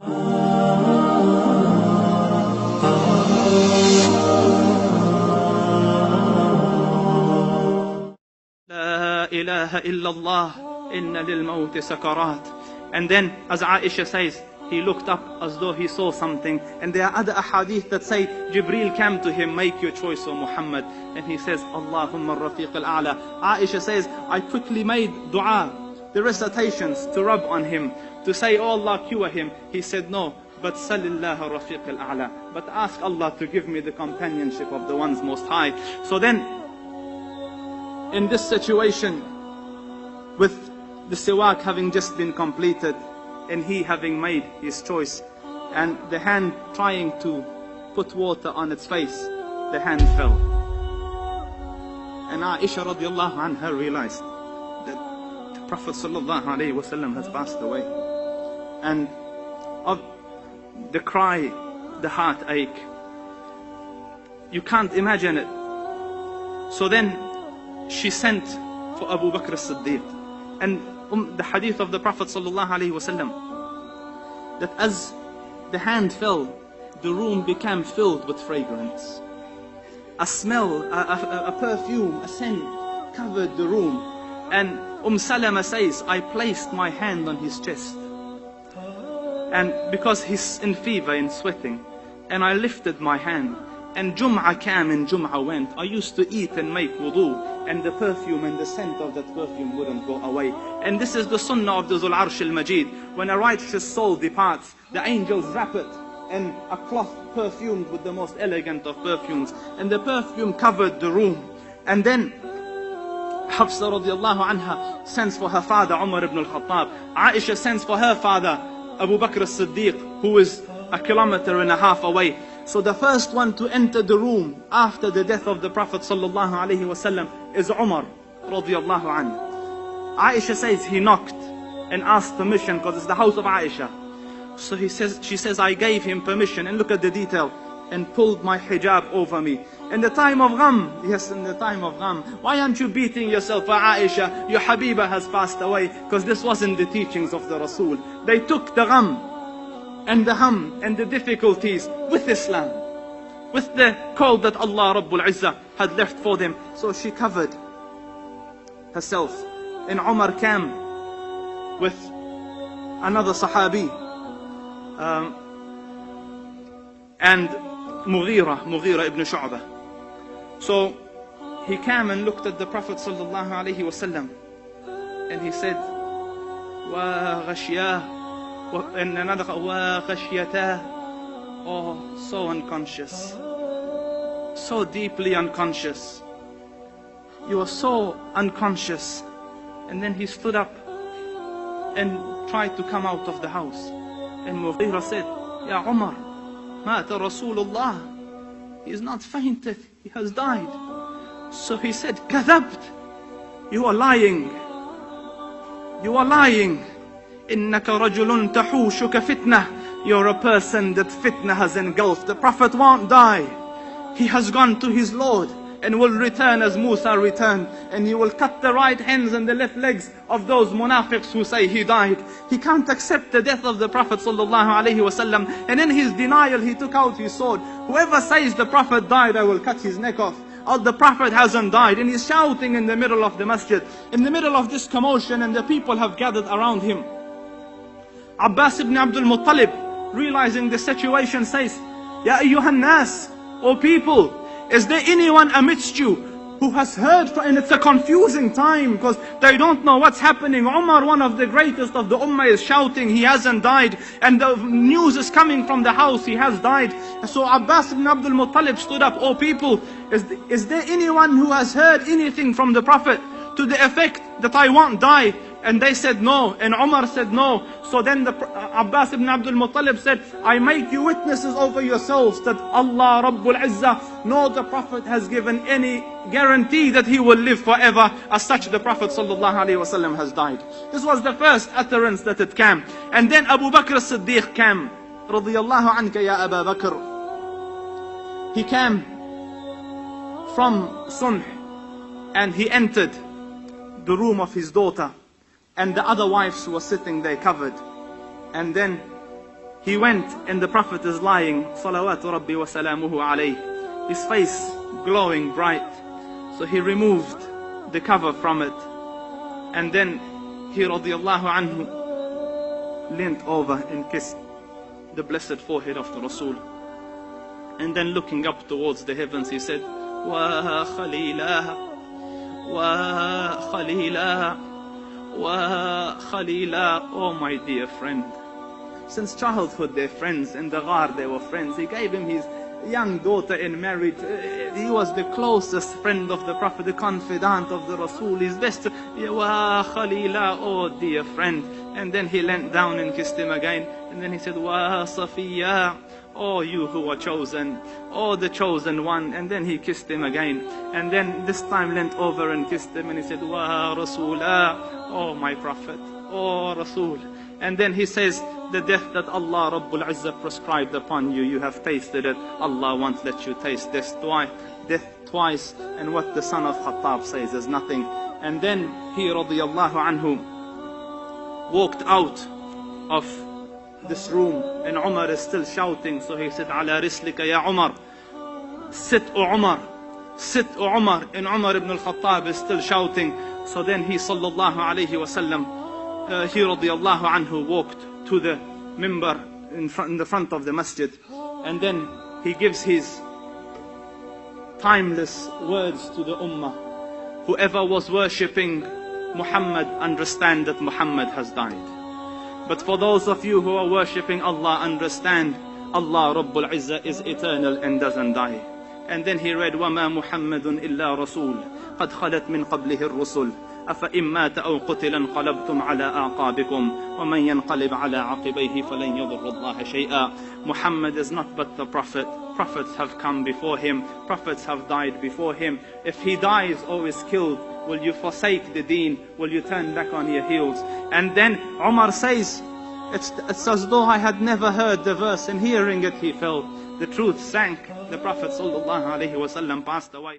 La ilaha illallah, inna lil mawti sakarat. And then, as Aisha says, he looked up as though he saw something. And there are other ahadith that say, Jibreel came to him, make your choice, O Muhammad. And he says, Allahumma rafiq al-a'la. Aisha says, I quickly made dua, the recitations to rub on him, to say, oh Allah, cure him. He said, no, but salillah rafiq al-a'la. But ask Allah to give me the companionship of the ones most high. So then, in this situation, with the siwak having just been completed, and he having made his choice, and the hand trying to put water on its face, the hand fell. And Aisha radiallahu anha realized that the Prophet sallallahu alaihi wasallam has passed away. And of the cry, the heartache, you can't imagine it. So then she sent for Abu Bakr as-Siddiq. And the hadith of the Prophet sallallahu alaihi wasallam, that as the hand fell, the room became filled with fragrance. A smell, a perfume, a scent covered the room. And Salama says, I placed my hand on his chest. And because he's in fever, in sweating, and I lifted my hand. And Jum'ah came and Jum'ah went. I used to eat and make wudu, and the perfume and the scent of that perfume wouldn't go away. And this is the sunnah of the Zul Arsh al-Majid. When a righteous soul departs, the angels wrap it in a cloth perfumed with the most elegant of perfumes. And the perfume covered the room. And then Hafsa radiallahu anha sends for her father Umar ibn al-Khattab. Aisha sends for her father Abu Bakr as-Siddiq, who is 1.5 kilometers away. So the first one to enter the room after the death of the Prophet sallallahu alaihi wasallam is Umar radiallahu anhu. Aisha says he knocked and asked permission because it's the house of Aisha. So she says, I gave him permission, and look at the detail, and pulled my hijab over me. In the time of gham, yes, in the time of gham. Why aren't you beating yourself for Aisha? Your Habiba has passed away, because this wasn't the teachings of the Rasul. They took the gham and the hum and the difficulties with Islam, with the call that Allah Rabbul Izzah had left for them. So she covered herself. And Umar came with another Sahabi, and Mughira ibn Shu'bah. So he came and looked at the Prophet sallallahu alaihi wasallam, and he said, wa ghashiyah. And another, oh, so unconscious, so deeply unconscious. You are so unconscious. And then he stood up and tried to come out of the house. And Mughira said, Ya Umar, mata Rasulullah. He is not fainted, he has died. So he said, Kadhabt, you are lying. You are lying. Innaka rajulun tahushuka fitnah. You're a person that fitna has engulfed. The Prophet won't die. He has gone to his Lord and will return as Musa returned. And he will cut the right hands and the left legs of those munafiqs who say he died. He can't accept the death of the Prophet sallallahu alaihi wasallam. And in his denial, he took out his sword. Whoever says the Prophet died, I will cut his neck off. Or the Prophet hasn't died. And he's shouting in the middle of the masjid, in the middle of this commotion, and the people have gathered around him. Abbas ibn Abdul Muttalib, realizing the situation, says, Ya ayyuhan nas, O people, is there anyone amidst you who has heard? And it's a confusing time because they don't know what's happening. Umar, one of the greatest of the ummah, is shouting he hasn't died, and the news is coming from the house he has died. So Abbas ibn Abdul Muttalib stood up, O people, is there anyone who has heard anything from the Prophet to the effect that I won't die? And they said no, and Umar said no. So then Abbas ibn Abdul Muttalib said, I make you witnesses over yourselves that Allah Rabbul Izzah, nor the Prophet has given any guarantee that he will live forever. As such, the Prophet sallallahu alaihi wasallam has died. This was the first utterance that it came. And then Abu Bakr as-Siddiq came. Radiyallahu anka ya Abu Bakr. He came from Sunh, and he entered the room of his daughter. And the other wives who were sitting there covered. And then He went and the Prophet is lying, salawatu rabbi wa salamuhu alayh, his face glowing bright. So he removed the cover from it, and then he radiyallahu anhu leant over and kissed the blessed forehead of the Rasul. And then looking up towards the heavens, he said, Wa Khalilah, Wa Khalilah, Wa Khalilah. Oh my dear friend. Since childhood they're friends, in the ghar they were friends. He gave him his young daughter in marriage. He was the closest friend of the Prophet, the confidant of the Rasul, his best. Wa Khalila, oh dear friend. And then he leant down and kissed him again. And then he said, Wa Safiya, oh you who are chosen, oh the chosen one. And then he kissed him again. And then this time leant over and kissed him, and he said, Wa Rasulah, oh my Prophet, oh Rasul. And then he says, the death that Allah Rabbul Izzah prescribed upon you, you have tasted it. Allah won't let you taste this death twice. And what the son of Khattab says is nothing. And then he radiyallahu anhu walked out of this room, and Umar is still shouting. So he said, Ala rislika ya Umar, sit o Umar, sit o Umar. And Umar ibn al-Khattab is still shouting. So then he sallallahu alayhi wasallam, he radiyallahu anhu walked to the mimbar in the front of the masjid, and then he gives his timeless words to the ummah. Whoever was worshipping Muhammad, understand that Muhammad has died. But for those of you who are worshipping Allah, understand Allah Rabbul Izzah is eternal and doesn't die. And then he read, وَمَا مُحَمَّدٌ إِلَّا رَسُولٌ قَدْ خَلَتْ مِنْ قَبْلِهِ الرُّسُلُ أَفَإِن مَّاتَ أَوْ قُتِلَ انقَلَبْتُمْ عَلَىٰ أَعْقَابِكُمْ وَمَن يَنقَلِبْ عَلَىٰ عَقِبَيْهِ فَلَن يَضُرَّ اللَّهَ شَيْئًا. Muhammad is not but the Prophet. Prophets have come before him. Prophets have died before him. If he dies or is killed, will you forsake the deen? Will you turn back on your heels? And then Umar says, it's as though I had never heard the verse, and hearing it he felt the truth sank. The Prophet sallallahu alaihi wasallam passed away.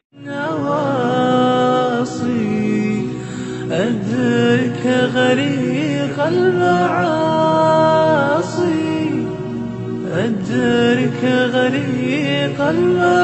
أدرك غريق المعاصي، أدرك غريق المعاصي.